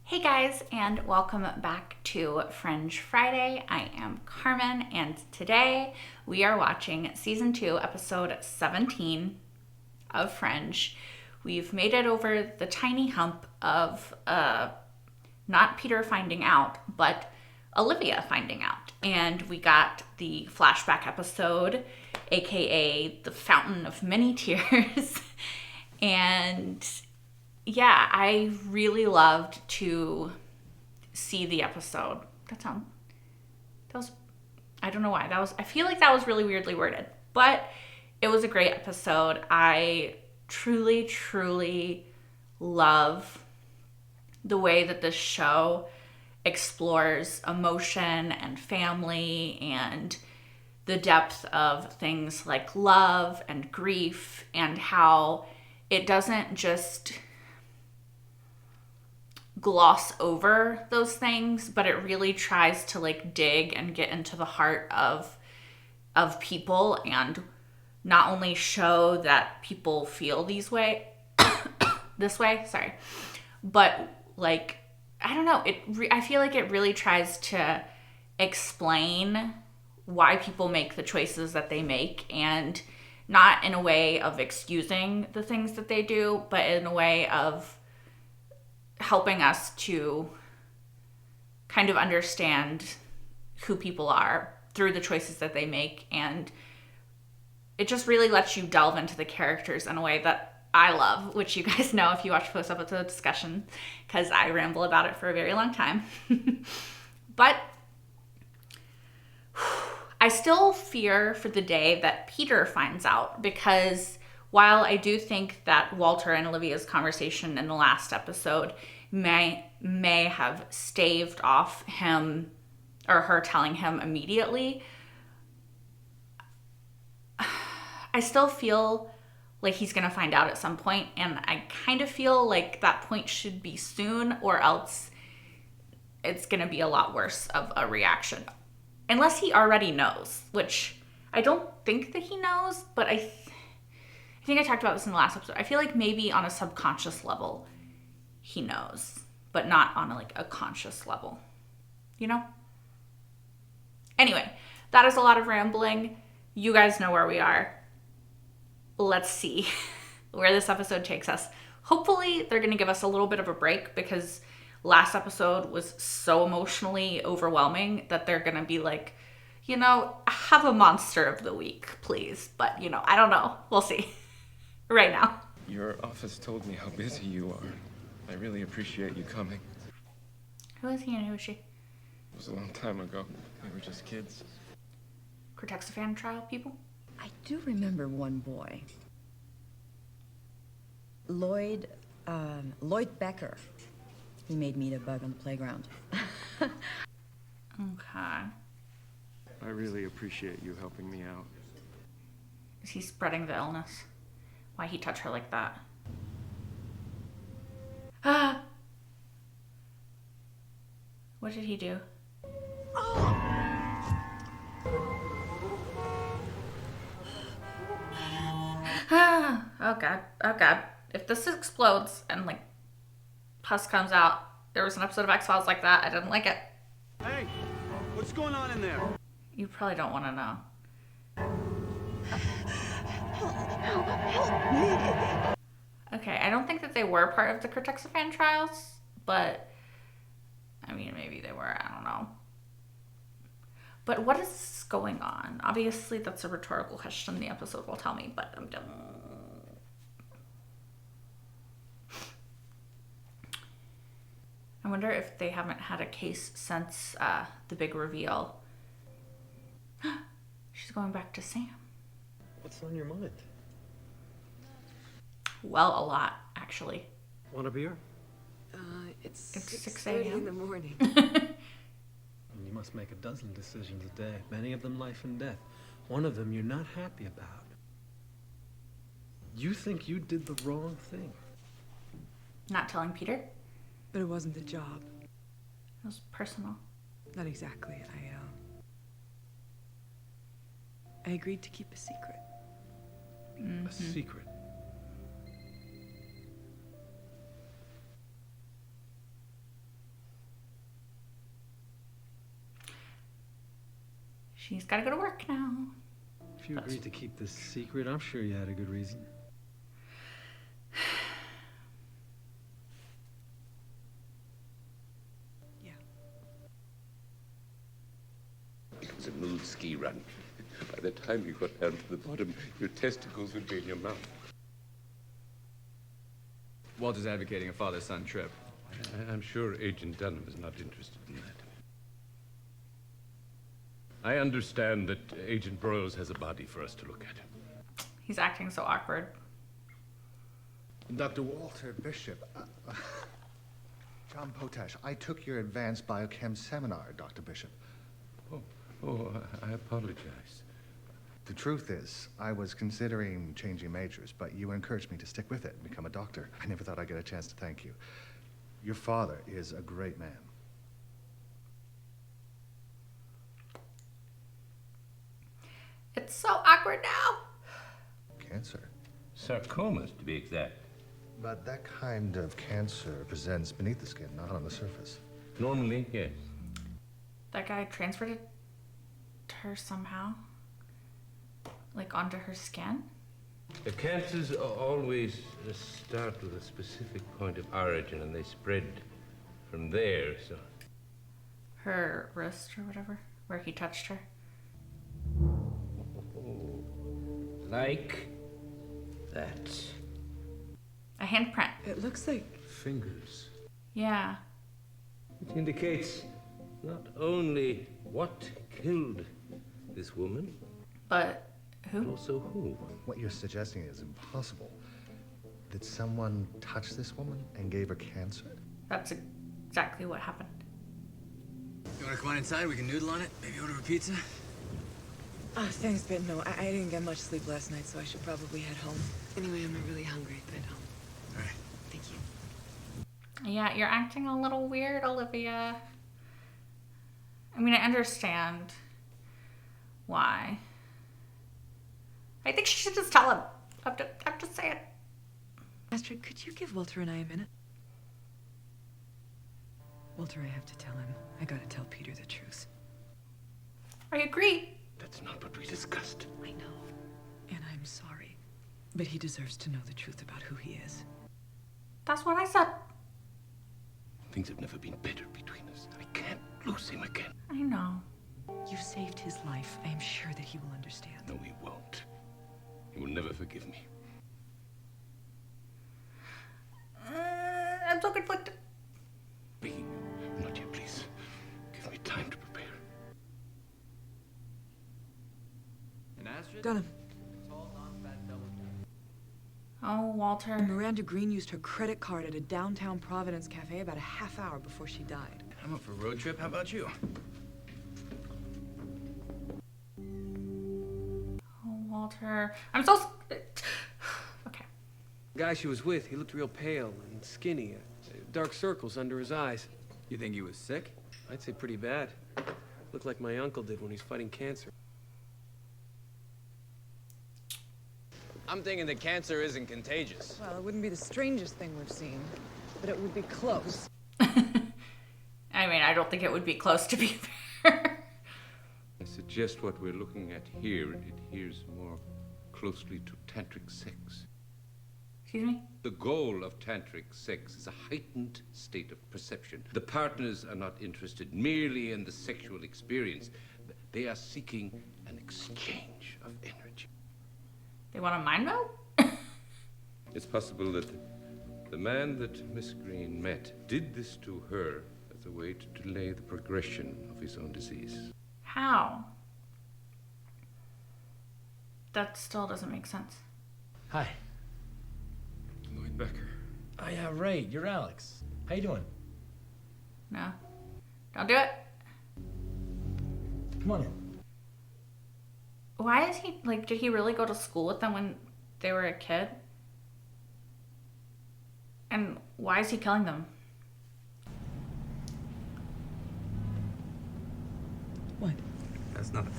Hey guys, and welcome back to Fringe Friday. I am Carmen, and today we are watching season 2, episode 17 of Fringe. We've made it over the tiny hump of not Peter finding out, but Olivia finding out. And we got the flashback episode, aka the Fountain of Many Tears. And yeah, I really loved to see the episode. That was, I don't know why. I feel like that was really weirdly worded, but it was a great episode. I truly, truly love the way that this show explores emotion and family and the depth of things like love and grief, and how it doesn't just gloss over those things, but it really tries to like dig and get into the heart of people, and not only show that people feel this way, but like, I don't know, I feel like it really tries to explain why people make the choices that they make, and not in a way of excusing the things that they do, but in a way of helping us to kind of understand who people are through the choices that they make. And it just really lets you delve into the characters in a way that I love, which you guys know if you watch post-episode discussion, because I ramble about it for a very long time. But I still fear for the day that Peter finds out, because while I do think that Walter and Olivia's conversation in the last episode may have staved off him or her telling him immediately, I still feel like he's going to find out at some point, and I kind of feel like that point should be soon, or else it's going to be a lot worse of a reaction. Unless he already knows, which I don't think that he knows, but I think I talked about this in the last episode. I feel like maybe on a subconscious level he knows, but not on a conscious level, you know? Anyway, that is a lot of rambling. You guys know where we are. Let's see where this episode takes us. Hopefully they're going to give us a little bit of a break, because last episode was so emotionally overwhelming that they're going to be like, have a monster of the week, please. But, I don't know. We'll see. Right now. Your office told me how busy you are. I really appreciate you coming. Who is he and who is she? It was a long time ago. We were just kids. Cortexiphan trial people? I do remember one boy. Lloyd Becker. He made me eat a bug on the playground. Okay. I really appreciate you helping me out. Is he spreading the illness? Why he touched her like that? Ah! What did he do? Ah! Oh god. Oh god. If this explodes and pus comes out, there was an episode of X-Files like that. I didn't like it. Hey, what's going on in there? You probably don't want to know. Okay, I don't think that they were part of the Cortexiphan trials, but I mean, maybe they were, I don't know. But what is going on? Obviously, that's a rhetorical question the episode will tell me, but I'm done. I wonder if they haven't had a case since the big reveal. She's going back to Sam. What's on your mind? Well, a lot, actually. Want a beer? It's 6 a.m. a.m. in the morning. You must make a dozen decisions a day, many of them life and death. One of them you're not happy about. You think you did the wrong thing. Not telling Peter? But it wasn't the job. It was personal. Not exactly. I agreed to keep a secret. A secret. she's got to go to work now. If you agreed to keep this secret, I'm sure you had a good reason. Yeah. It was a smooth ski run. By the time you got down to the bottom, your testicles would be in your mouth. Walter's advocating a father-son trip. I'm sure Agent Dunham is not interested in that. I understand that Agent Broyles has a body for us to look at. He's acting so awkward. Dr. Walter Bishop, John Potash, I took your advanced biochem seminar, Dr. Bishop. Oh, I apologize. The truth is, I was considering changing majors, but you encouraged me to stick with it and become a doctor. I never thought I'd get a chance to thank you. Your father is a great man. It's so awkward now. Cancer. Sarcomas, to be exact. But that kind of cancer presents beneath the skin, not on the surface. Normally, yes. That guy transferred it to her somehow. Like onto her skin. The cancers always start with a specific point of origin and they spread from there, so... Her wrist or whatever, where he touched her. Oh, like that. A handprint. It looks like Fingers. Yeah. It indicates not only what killed this woman, But but who? also who. What you're suggesting is impossible. Did someone touch this woman and gave her cancer? That's exactly what happened. You wanna come on inside? We can noodle on it. Maybe order a pizza. Oh, thanks, but no, I didn't get much sleep last night, so I should probably head home. Anyway, I'm not really hungry, but All right. thank you. Yeah, you're acting a little weird, Olivia. I mean, I understand why. I think she should just tell him. I'm just saying. Astrid, could you give Walter and I a minute? Walter, I have to tell him. I gotta tell Peter the truth. I agree. That's not what we discussed. I know. And I'm sorry. But he deserves to know the truth about who he is. That's what I said. Things have never been better between us. I can't lose him again. I know. You saved his life. I am sure that he will understand. No, he won't. He will never forgive me. I'm so conflicted. Not yet, please. Give me time to prepare. And Astrid? Dunham. Oh, Walter. Miranda Green used her credit card at a downtown Providence cafe about a half hour before she died. I'm up for a road trip. How about you? Oh, Walter. I'm so... Okay. The guy she was with, he looked real pale and skinny. Dark circles under his eyes. You think he was sick? I'd say pretty bad. Looked like my uncle did when he's fighting cancer. I'm thinking that cancer isn't contagious. Well, it wouldn't be the strangest thing we've seen, but it would be close. I mean, I don't think it would be close, to be fair. I suggest what we're looking at here adheres more closely to tantric sex. Excuse me? The goal of tantric sex is a heightened state of perception. The partners are not interested merely in the sexual experience. They are seeking an exchange of energy. They want a mind meld? It's possible that the man that Miss Green met did this to her as a way to delay the progression of his own disease. How? That still doesn't make sense. Hi. Lloyd Becker. Oh, yeah, right. You're Alex. How you doing? No. Don't do it. Come on in. Why is he, like, did he really go to school with them when they were a kid? And why is he killing them? What? That's nothing.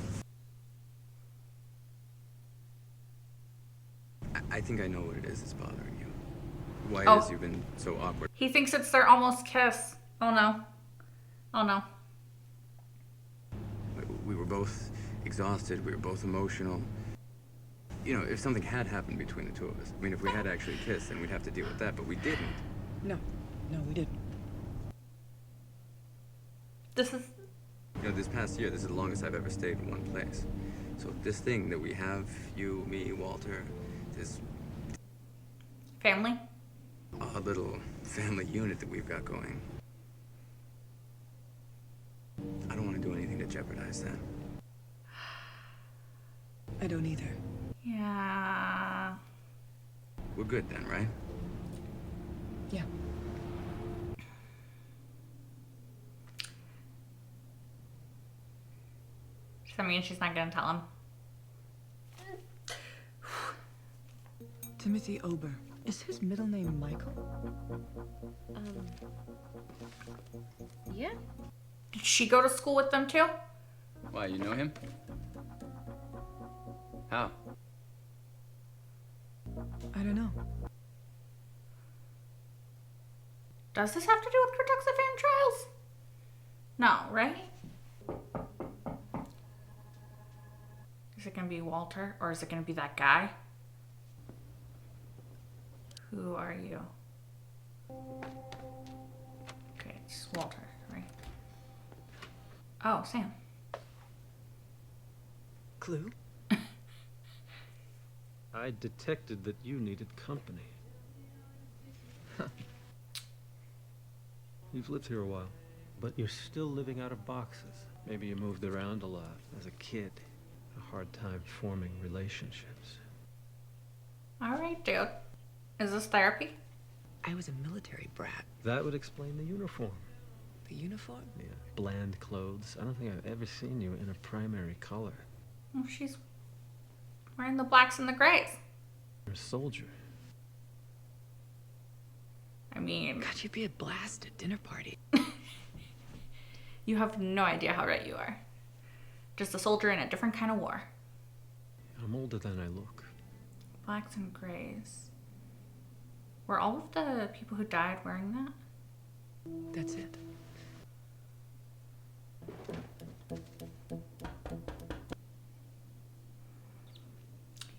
I think I know what it is that's bothering you. Why it is you've been so awkward. He thinks it's their almost kiss. Oh no. Oh no. We were both exhausted. We were both emotional. You know, if something had happened between the two of us, I mean, if we had actually kissed, then we'd have to deal with that, but we didn't. No, we didn't. This is... You know, this past year, this is the longest I've ever stayed in one place. So this thing that we have, you, me, Walter, this Family? odd little family unit that we've got going. I don't want to do anything to jeopardize that. I don't either. Yeah. We're good then, right? Yeah. Does that mean she's not gonna tell him? Timothy Ober. Is his middle name Michael? Yeah. Did she go to school with them too? Why, you know him? How? I don't know. Does this have to do with Cortexiphan trials? No, right? Is it gonna be Walter or is it gonna be that guy? Who are you? Okay, it's Walter, right? Oh, Sam. Clue? I detected that you needed company. You've lived here a while, but you're still living out of boxes. Maybe you moved around a lot as a kid. A hard time forming relationships. All right, dude. Is this therapy? I was a military brat. That would explain the uniform. The uniform? Yeah, bland clothes. I don't think I've ever seen you in a primary color. Well, she's wearing the blacks and the grays. You're a soldier. I mean... God, you'd be a blast at dinner party. You have no idea how right you are. Just a soldier in a different kind of war. I'm older than I look. Blacks and grays. Were all of the people who died wearing that? That's it.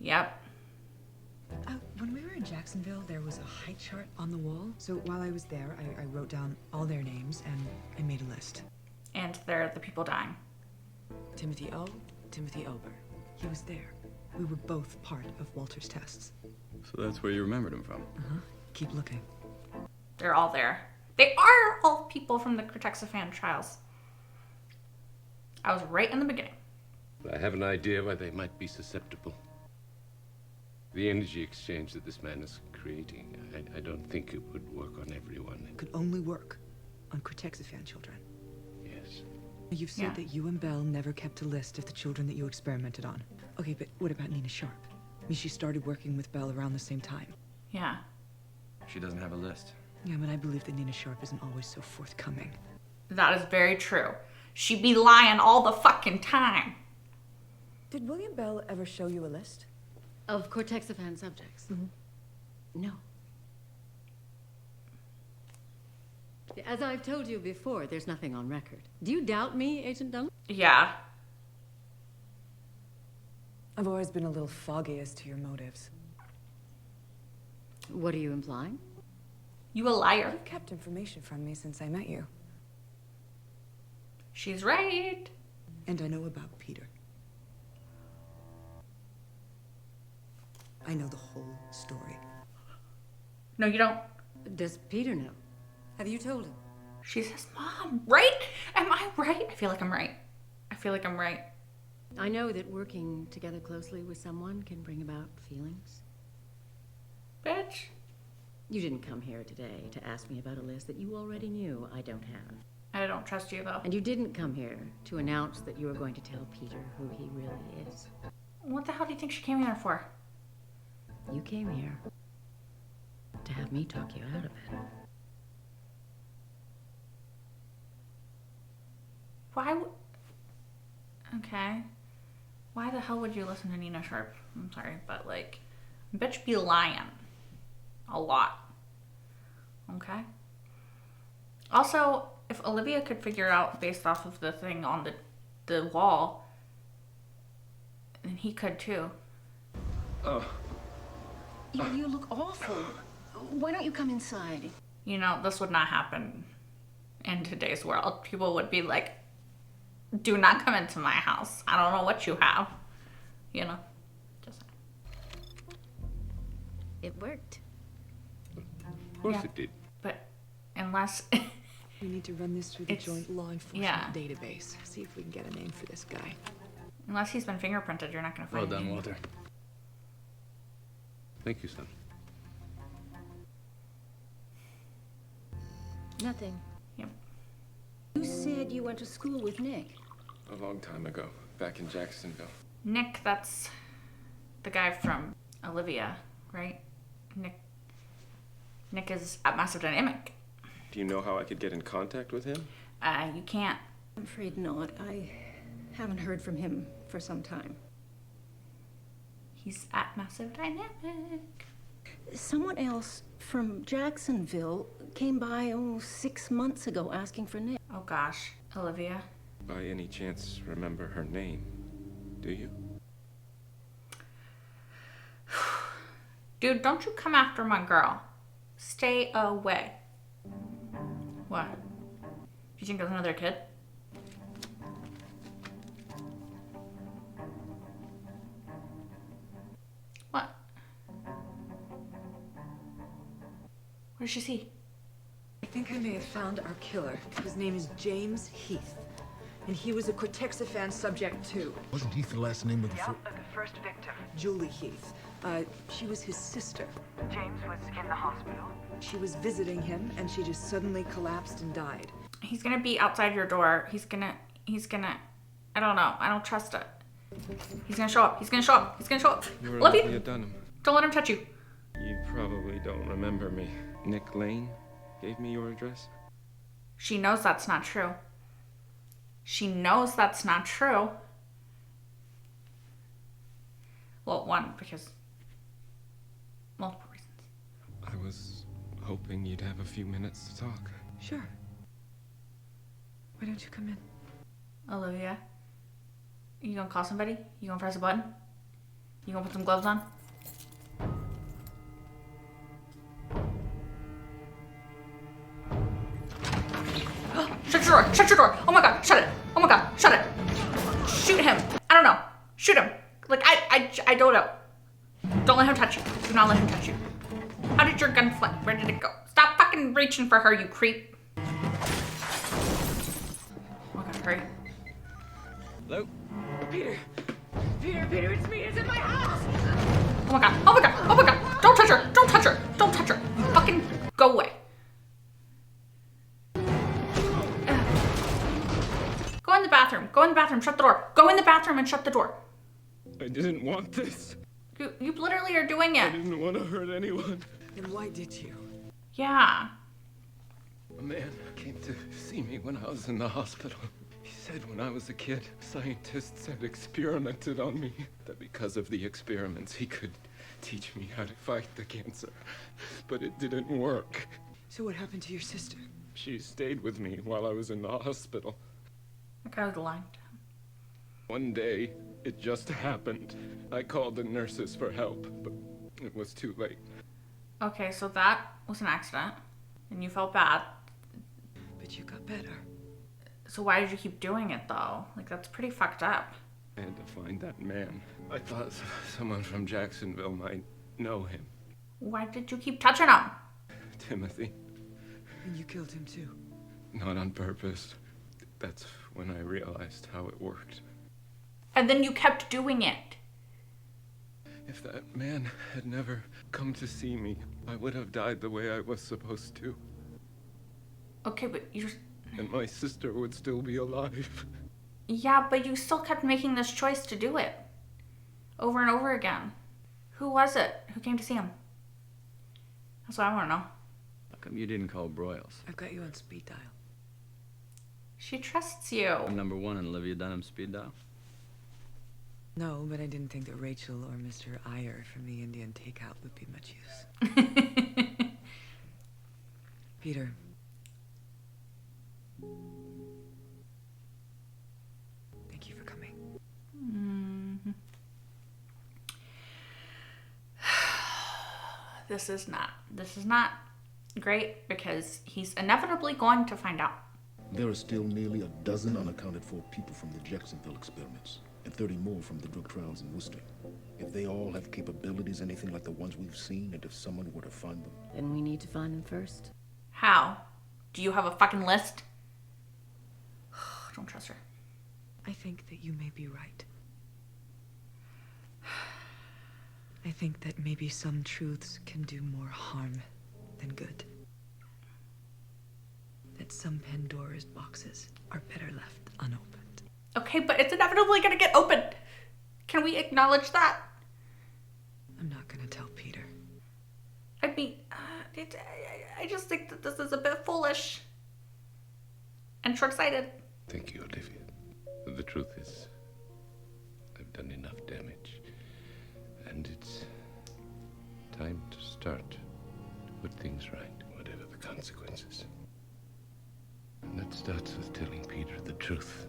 Yep. When we were in Jacksonville, there was a height chart on the wall. So while I was there, I wrote down all their names and I made a list. And they're the people dying. Timothy O, Timothy Ober. He was there. We were both part of Walter's tests. So that's where you remembered him from? Uh-huh. Keep looking. They're all there. They are all people from the Cortexiphan trials. I was right in the beginning. I have an idea why they might be susceptible. The energy exchange that this man is creating, I don't think it would work on everyone. It could only work on Cortexiphan children. Yes. You've said that you and Belle never kept a list of the children that you experimented on. Okay, but what about Nina Sharp? I mean, she started working with Belle around the same time. Yeah. She doesn't have a list. Yeah, but I believe that Nina Sharp isn't always so forthcoming. That is very true. She be lying all the fucking time. Did William Bell ever show you a list? Of Cortexiphan subjects? No. As I've told you before, there's nothing on record. Do you doubt me, Agent Dunn? Yeah. I've always been a little foggy as to your motives. What are you implying? You a liar. You've kept information from me since I met you. She's right. And I know about Peter. I know the whole story. No, you don't. Does Peter know? Have you told him? She's his mom, right? Am I right? I feel like I'm right. I feel like I'm right. I know that working together closely with someone can bring about feelings. Bitch. You didn't come here today to ask me about a list that you already knew I don't have. I don't trust you, though. And you didn't come here to announce that you were going to tell Peter who he really is. What the hell do you think she came here for? You came here to have me talk you out of it. Why would... Okay. Why the hell would you listen to Nina Sharp? I'm sorry, but like, bitch be lying. A lot. Okay? Also, if Olivia could figure out, based off of the thing on the wall, And he could too. Oh. You look awful. Why don't you come inside? You know, this would not happen in today's world. People would be like, do not come into my house. I don't know what you have. You know? Just It worked. Of course it did. But unless... We need to run this through the Joint Law Enforcement yeah. Database. See if we can get a name for this guy. Unless he's been fingerprinted, you're not going to Well find done, him. Walter. Thank you, son. Nothing. Yep. You said you went to school with Nick. A long time ago, back in Jacksonville. Nick, that's the guy from Olivia, right? Nick is at Massive Dynamic. Do you know how I could get in contact with him? You can't. I'm afraid not. I haven't heard from him for some time. He's at Massive Dynamic. Someone else from Jacksonville came by 6 months ago asking for Nick. Oh gosh, Olivia. By any chance, remember her name? Do you? Dude, don't you come after my girl. Stay away. What? Do you think there's another kid? What? What did she see? I think I may have found our killer. His name is James Heath. And he was a Cortexiphan subject too. Wasn't Heath the last name of the The first victim. Julie Heath. She was his sister. James was in the hospital. She was visiting him, and she just suddenly collapsed and died. He's gonna be outside your door. He's gonna, I don't know. I don't trust it. He's gonna show up. He's gonna show up. He's gonna show up. You're Olivia, Olivia Dunham. don't let him touch you. You probably don't remember me. Nick Lane gave me your address. She knows that's not true. She knows that's not true. Well, one, because multiple reasons. I was hoping you'd have a few minutes to talk. Sure. Why don't you come in? Olivia, you gonna call somebody? You gonna press a button? You gonna put some gloves on? Shut your door! Shut your door! Oh my god, shut it! Oh my god, shut it! Shoot him! I don't know. Shoot him! Like, I don't know. Don't let him touch you. Do not let him touch you. How did your gun fly? Where did it go? Stop fucking reaching for her, you creep. Oh my god, hurry. Hello? Peter, it's me. It's in my house. Oh my god, oh my god, oh my god. Don't touch her, don't touch her, don't touch her. Fucking go away. Go in the bathroom, go in the bathroom, shut the door. Go in the bathroom and shut the door. I didn't want this. You literally are doing I it. didn't want to hurt anyone. And why did you? Yeah. A man came to see me when I was in the hospital. He said when I was a kid, scientists had experimented on me. That because of the experiments, he could teach me how to fight the cancer. But it didn't work. So what happened to your sister? She stayed with me while I was in the hospital. That guy was lying to him. One day, it just happened. I called the nurses for help, but it was too late. Okay, so that was an accident, and you felt bad. But you got better. So why did you keep doing it, though? Like, that's pretty fucked up. I had to find that man. I thought someone from Jacksonville might know him. Why did you keep touching him? Timothy. And you killed him too. Not on purpose. That's when I realized how it worked. And then you kept doing it. If that man had never come to see me, I would have died the way I was supposed to. Okay, but you're... And my sister would still be alive. Yeah, but you still kept making this choice to do it. Over and over again. Who was it? Who came to see him? That's what I want to know. How come you didn't call Broyles? I've got you on speed dial. She trusts you. I'm number one on Olivia Dunham speed dial. No, but I didn't think that Rachel or Mr. Iyer from the Indian takeout would be much use. Peter. Thank you for coming. Mm-hmm. This is not great because he's inevitably going to find out. There are still nearly a dozen unaccounted for people from the Jacksonville experiments, and 30 more from the drug trials in Worcester. If they all have capabilities anything like the ones we've seen, and if someone were to find them... Then we need to find them first. How? Do you have a fucking list? Don't trust her. I think that you may be right. I think that maybe some truths can do more harm than good. That some Pandora's boxes are better left unopened. Okay, but it's inevitably gonna get opened. Can we acknowledge that? I'm not gonna tell Peter. I mean, I just think that this is a bit foolish and short-sighted. Thank you, Olivia. The truth is, I've done enough damage. And it's time to start to put things right, whatever the consequences. And that starts with telling Peter the truth.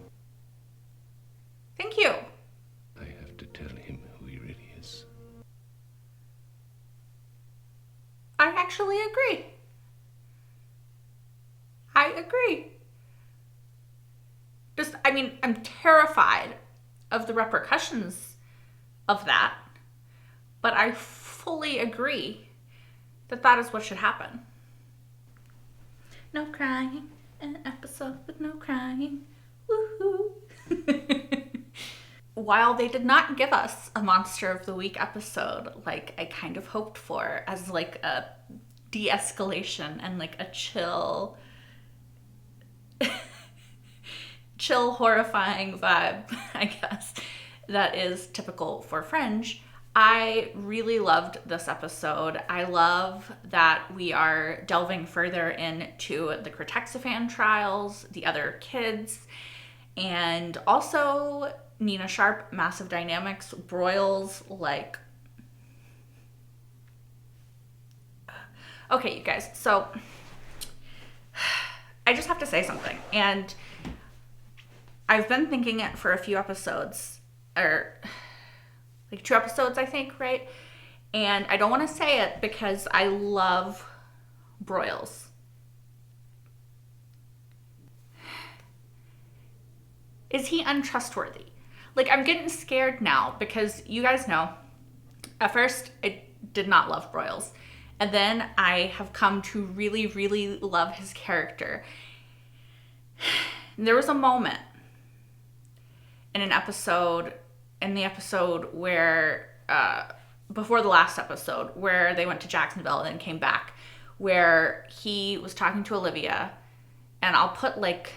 Thank you. I have to tell him who he really is. I actually agree. I agree. I'm terrified of the repercussions of that, but I fully agree that that is what should happen. No crying, an episode with no crying. Woohoo! While they did not give us a Monster of the Week episode like I kind of hoped for, as like a de-escalation and like a chill horrifying vibe, I guess, that is typical for Fringe, I really loved this episode. I love that we are delving further into the Cortexiphan trials, the other kids, and also Nina Sharp, Massive Dynamics, Broyles, like... Okay, you guys, so I just have to say something, and I've been thinking it for a few episodes, or like 2 episodes, I think, right? And I don't want to say it because I love Broyles. Is he untrustworthy? Like, I'm getting scared now because you guys know, at first I did not love Broyles. And then I have come to really, really love his character. There was a moment in the episode where, before the last episode, where they went to Jacksonville and then came back, where he was talking to Olivia, and I'll put like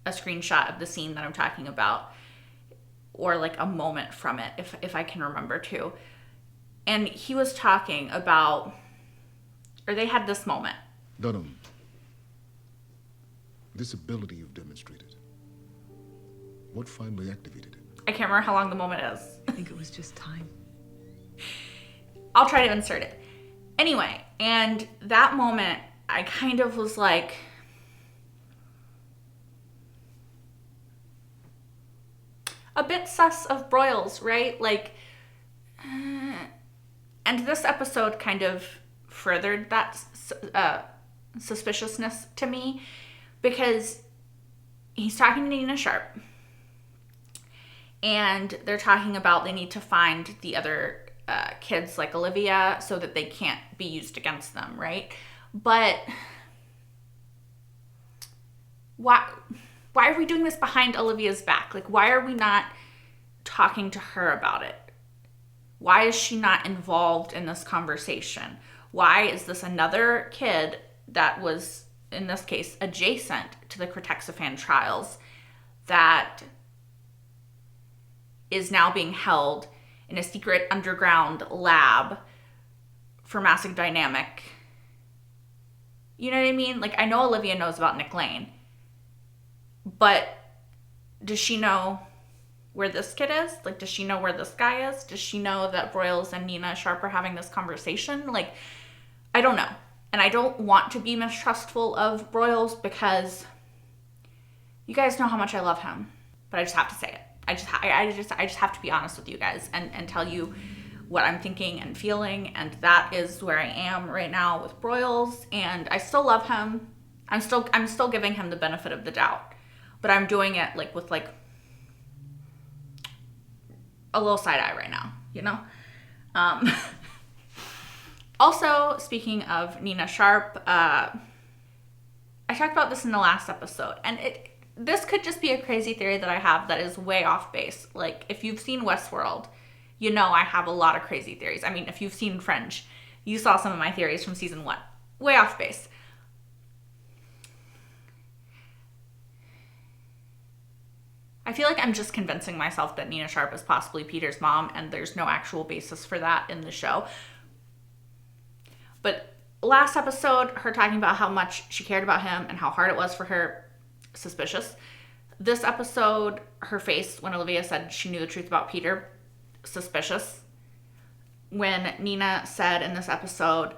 a screenshot of the scene that I'm talking about, or like a moment from it, if I can remember to. And he was talking about, or they had this moment. Dunham, this ability you've demonstrated, what finally activated it? I can't remember how long the moment is. I think it was just time. I'll try to insert it. Anyway, and that moment, I kind of was like, a bit sus of Broyles, right? Like, and this episode kind of furthered that suspiciousness to me, because he's talking to Nina Sharp, and they're talking about they need to find the other kids like Olivia so that they can't be used against them, right? But why are we doing this behind Olivia's back? Like, why are we not talking to her about it? Why is she not involved in this conversation? Why is this another kid that was, in this case, adjacent to the Cortexiphan trials that is now being held in a secret underground lab for Massive Dynamic? You know what I mean? Like, I know Olivia knows about Nick Lane, but does she know where this kid is? Like, does she know where this guy is? Does she know that Broyles and Nina Sharp are having this conversation? Like, I don't know. And I don't want to be mistrustful of Broyles because you guys know how much I love him, but I just have to say it. I just have to be honest with you guys and tell you what I'm thinking and feeling, and that is where I am right now with Broyles. And I still love him. I'm still giving him the benefit of the doubt, but I'm doing it like with like a little side eye right now, you know? Also, speaking of Nina Sharp, I talked about this in the last episode, and this could just be a crazy theory that I have that is way off base. Like, if you've seen Westworld, you know I have a lot of crazy theories. I mean, if you've seen Fringe, you saw some of my theories from season 1. Way off base. I feel like I'm just convincing myself that Nina Sharp is possibly Peter's mom, and there's no actual basis for that in the show. But last episode, her talking about how much she cared about him and how hard it was for her, suspicious. This episode, her face when Olivia said she knew the truth about Peter, suspicious. When Nina said in this episode,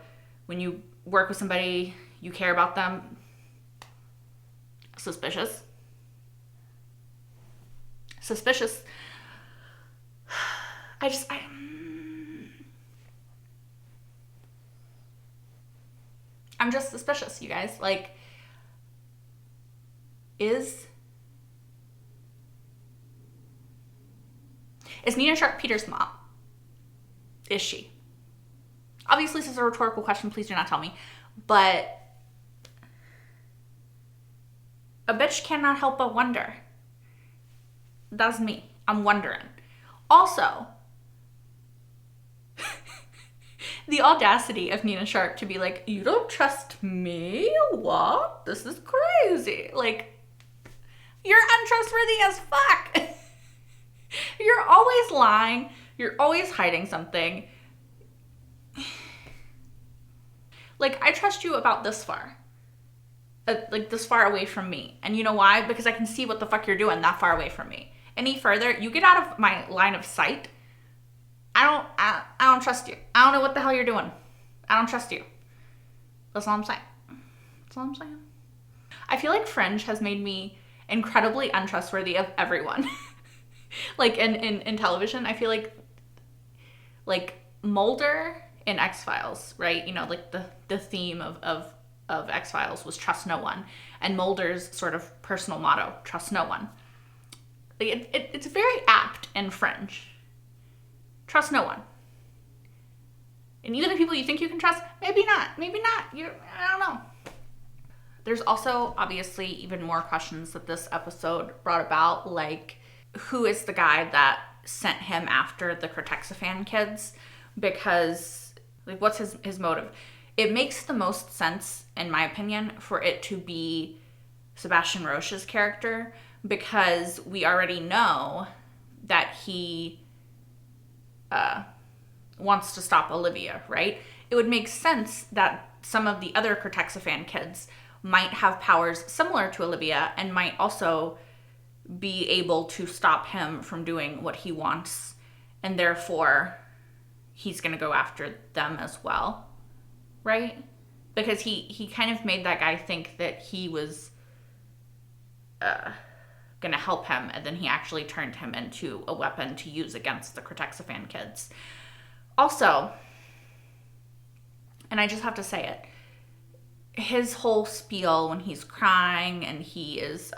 when you work with somebody, you care about them, suspicious. Suspicious. I'm just suspicious, you guys. Like, is Nina Sharp Peter's mom? Is she? Obviously, this is a rhetorical question. Please do not tell me. But a bitch cannot help but wonder. That's me. I'm wondering. Also, the audacity of Nina Sharp to be like, you don't trust me? What? This is crazy. Like, you're untrustworthy as fuck. You're always lying. You're always hiding something. Like, I trust you about this far. Like, this far away from me. And you know why? Because I can see what the fuck you're doing that far away from me. Any further, you get out of my line of sight, I don't trust you. I don't know what the hell you're doing. I don't trust you. That's all I'm saying. That's all I'm saying. I feel like Fringe has made me incredibly untrustworthy of everyone. Like in television, I feel like Mulder in X-Files, right? You know, like the theme of X-Files was trust no one. And Mulder's sort of personal motto, trust no one. Like it's very apt in Fringe. Trust no one. And even the people you think you can trust, maybe not. Maybe not. I don't know. There's also obviously even more questions that this episode brought about, like who is the guy that sent him after the Cortexiphan kids? Because like what's his motive? It makes the most sense, in my opinion, for it to be Sebastian Roche's character, because we already know that he wants to stop Olivia, right? It would make sense that some of the other Cortexiphan kids might have powers similar to Olivia and might also be able to stop him from doing what he wants, and therefore he's going to go after them as well, right? Because he kind of made that guy think that he was going to help him, and then he actually turned him into a weapon to use against the Cortexiphan kids. Also, and I just have to say it, his whole spiel when he's crying and he is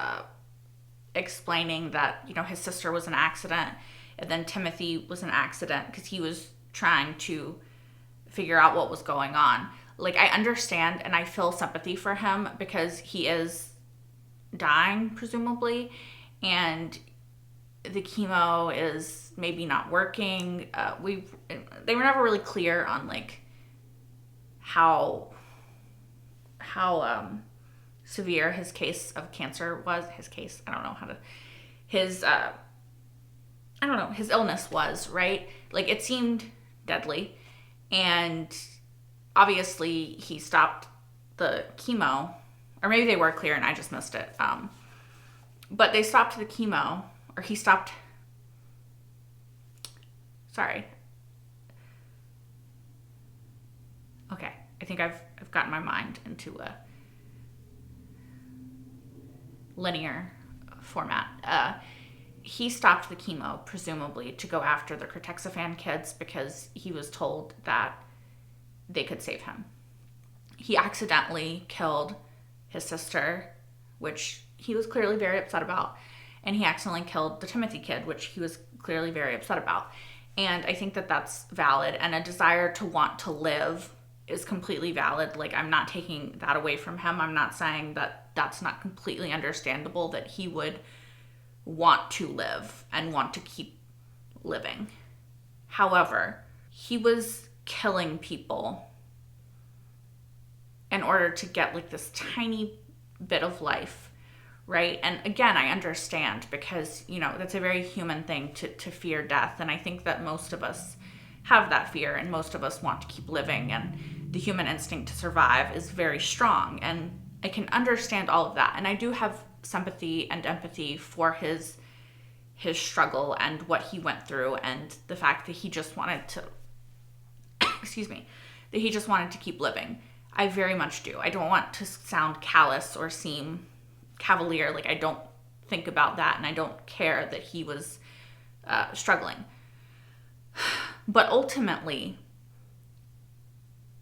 explaining that, you know, his sister was an accident and then Timothy was an accident because he was trying to figure out what was going on. Like, I understand and I feel sympathy for him because he is dying, presumably, and the chemo is maybe not working. They were never really clear on like how severe his case of cancer was. His illness was, right? Like, it seemed deadly, and obviously he stopped the chemo, or maybe they were clear and I just missed it. But they stopped the chemo, or he stopped. Sorry. Okay, I think I've gotten my mind into a linear format. he stopped the chemo, presumably, to go after the Cortexiphan kids because he was told that they could save him. He accidentally killed his sister, which he was clearly very upset about. And he accidentally killed the Timothy kid, which he was clearly very upset about. And I think that that's valid. And a desire to want to live is completely valid. Like, I'm not taking that away from him. I'm not saying that that's not completely understandable, that he would want to live and want to keep living. However, he was killing people in order to get like this tiny bit of life, right? And again, I understand because, you know, that's a very human thing to fear death. And I think that most of us have that fear and most of us want to keep living, and the human instinct to survive is very strong. And I can understand all of that. And I do have sympathy and empathy for his struggle and what he went through, and the fact that he just wanted to excuse me, that he just wanted to keep living. I very much do. I don't want to sound callous or seem cavalier. Like, I don't think about that, and I don't care that he was struggling. But ultimately,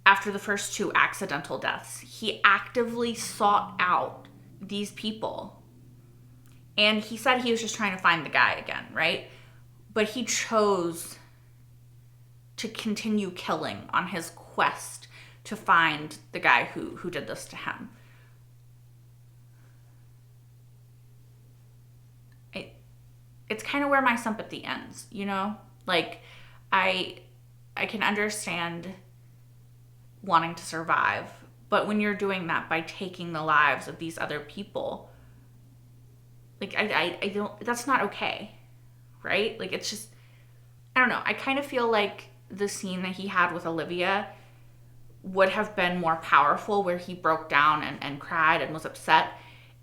after the first 2 accidental deaths, he actively sought out these people. And he said he was just trying to find the guy again, right? But he chose to continue killing on his quest to find the guy who did this to him. It's kind of where my sympathy ends, you know? Like, I can understand wanting to survive, but when you're doing that by taking the lives of these other people, like, I don't, that's not okay, right? Like, it's just, I don't know. I kind of feel like the scene that he had with Olivia would have been more powerful, where he broke down and cried and was upset,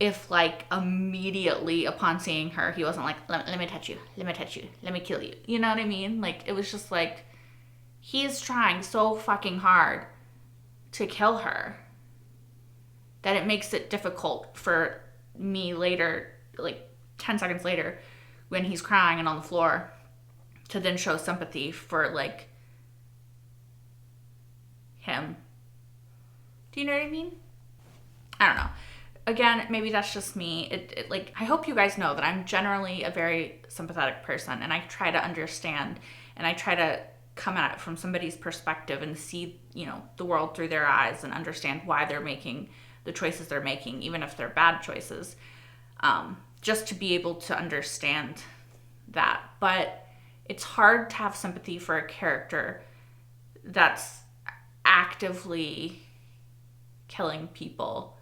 if, like, immediately upon seeing her, he wasn't like, let me touch you, let me kill you. You know what I mean? Like, it was just like, he is trying so fucking hard to kill her that it makes it difficult for me later, like 10 seconds later, when he's crying and on the floor, to then show sympathy for, like, him. Do you know what I mean? I don't know. Again, maybe that's just me. It like, I hope you guys know that I'm generally a very sympathetic person, and I try to understand, and I try to come at it from somebody's perspective and see, you know, the world through their eyes and understand why they're making the choices they're making, even if they're bad choices, just to be able to understand that. But it's hard to have sympathy for a character that's actively killing people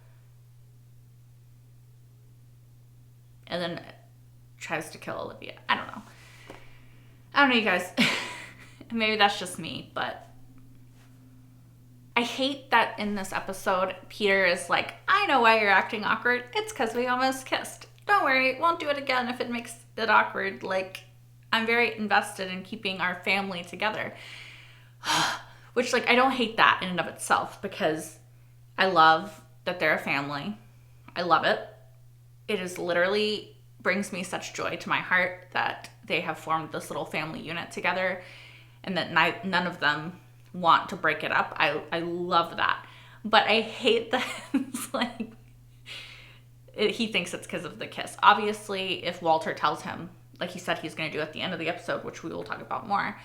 and then tries to kill Olivia. I don't know, you guys. Maybe that's just me, but I hate that in this episode, Peter is like, I know why you're acting awkward. It's because we almost kissed. Don't worry, won't do it again if it makes it awkward. Like, I'm very invested in keeping our family together. Which, like, I don't hate that in and of itself, because I love that they're a family. I love it. It is literally brings me such joy to my heart that they have formed this little family unit together, and that none of them want to break it up. I love that. But I hate that it's like, he thinks it's because of the kiss. Obviously, if Walter tells him, like he said he's going to do at the end of the episode, which we will talk about more,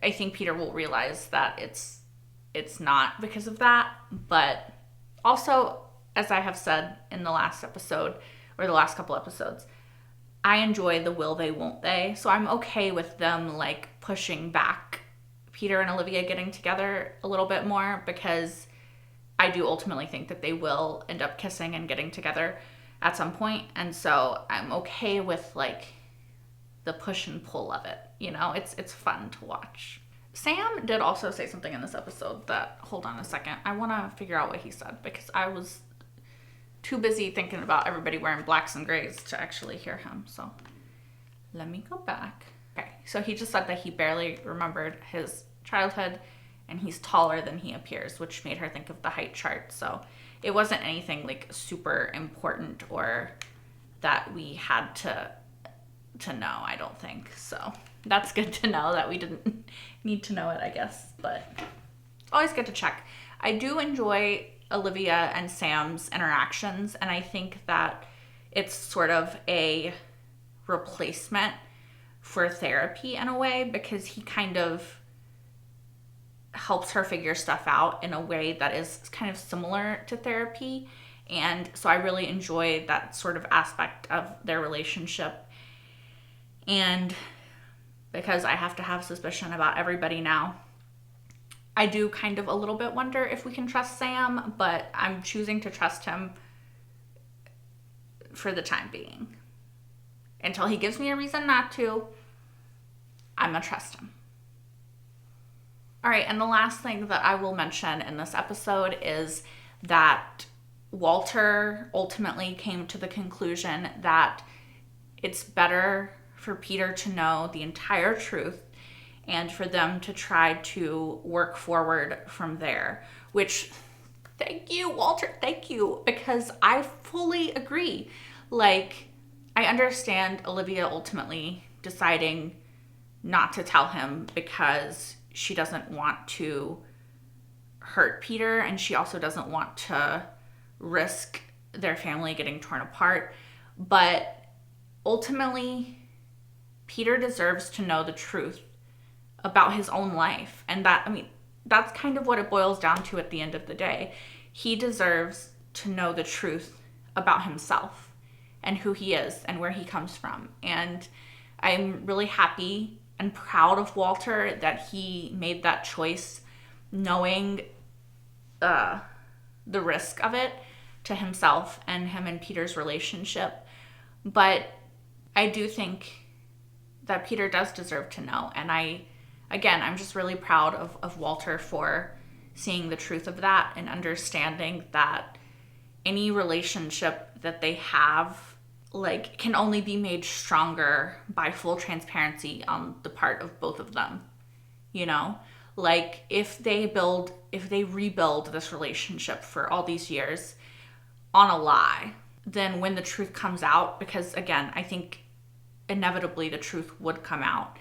I think Peter will realize that it's not because of that. But also, as I have said in the last episode, or the last couple episodes, I enjoy the will they, won't they. So I'm okay with them, like, pushing back Peter and Olivia getting together a little bit more, because I do ultimately think that they will end up kissing and getting together at some point. And so I'm okay with, like, the push and pull of it. You know, it's fun to watch. Sam did also say something in this episode that, hold on a second, I want to figure out what he said, because I was too busy thinking about everybody wearing blacks and grays to actually hear him. So let me go back. Okay, so he just said that he barely remembered his childhood, and he's taller than he appears, which made her think of the height chart. So it wasn't anything, like, super important or that we had to to know, I don't think. So that's good to know that we didn't need to know it, I guess. But always good to check. I do enjoy Olivia and Sam's interactions, and I think that it's sort of a replacement for therapy in a way, because he kind of helps her figure stuff out in a way that is kind of similar to therapy. And so I really enjoy that sort of aspect of their relationship. And because I have to have suspicion about everybody now, I do kind of a little bit wonder if we can trust Sam, but I'm choosing to trust him for the time being. Until he gives me a reason not to, I'm gonna trust him. All right, and the last thing that I will mention in this episode is that Walter ultimately came to the conclusion that it's better for Peter to know the entire truth and for them to try to work forward from there, which, thank you, Walter, thank you, because I fully agree. Like, I understand Olivia ultimately deciding not to tell him because she doesn't want to hurt Peter, and she also doesn't want to risk their family getting torn apart. But ultimately, Peter deserves to know the truth about his own life. And that, I mean, that's kind of what it boils down to at the end of the day. He deserves to know the truth about himself and who he is and where he comes from. And I'm really happy and proud of Walter that he made that choice, knowing the risk of it to himself and him and Peter's relationship. But I do think that Peter does deserve to know. And I'm just really proud of Walter for seeing the truth of that and understanding that any relationship that they have, like, can only be made stronger by full transparency on the part of both of them. You know, like, if they rebuild this relationship for all these years on a lie, then when the truth comes out, because again, I think inevitably the truth would come out,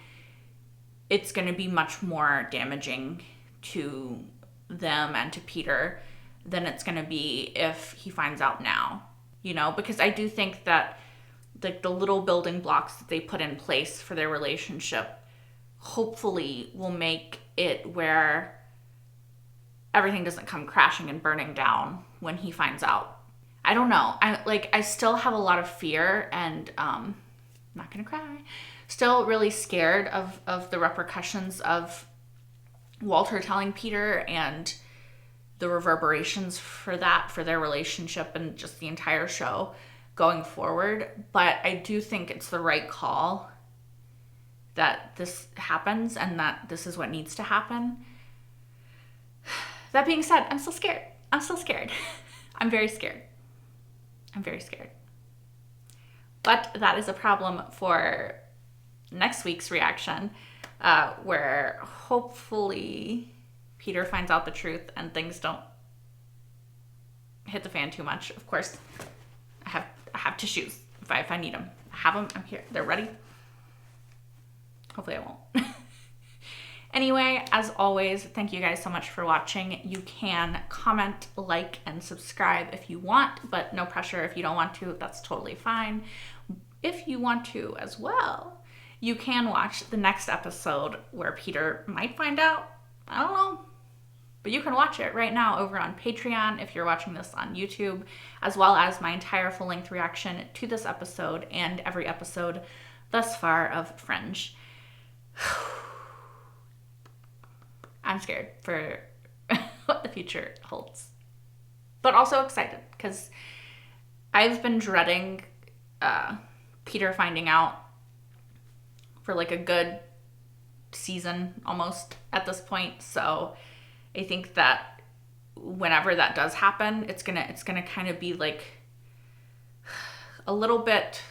it's going to be much more damaging to them and to Peter than it's going to be if he finds out now, you know, because I do think that like the little building blocks that they put in place for their relationship hopefully will make it where everything doesn't come crashing and burning down when he finds out. I don't know. I still have a lot of fear, and I'm not gonna cry. Still really scared of the repercussions of Walter telling Peter and the reverberations for that, for their relationship and just the entire show going forward. But I do think it's the right call that this happens and that this is what needs to happen. That being said, I'm still scared. I'm very scared. I'm very scared. But that is a problem for next week's reaction, where hopefully Peter finds out the truth and things don't hit the fan too much. Of course, I have tissues if I need them. I have them. I'm here. They're ready. Hopefully I won't. Anyway, as always, thank you guys so much for watching. You can comment, like, and subscribe if you want, but no pressure if you don't want to. That's totally fine. If you want to as well, you can watch the next episode where Peter might find out. I don't know. But you can watch it right now over on Patreon if you're watching this on YouTube, as well as my entire full-length reaction to this episode and every episode thus far of Fringe. I'm scared for what the future holds, but also excited because I've been dreading Peter finding out for like a good season almost at this point. So I think that whenever that does happen, it's gonna kind of be like a little bit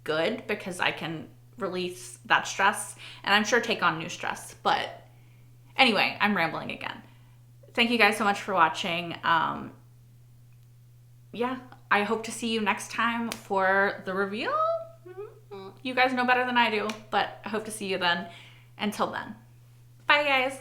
good because I can release that stress and I'm sure take on new stress. But anyway, I'm rambling again. Thank you guys so much for watching. Yeah, I hope to see you next time for the reveal. You guys know better than I do, but I hope to see you then. Until then, bye guys.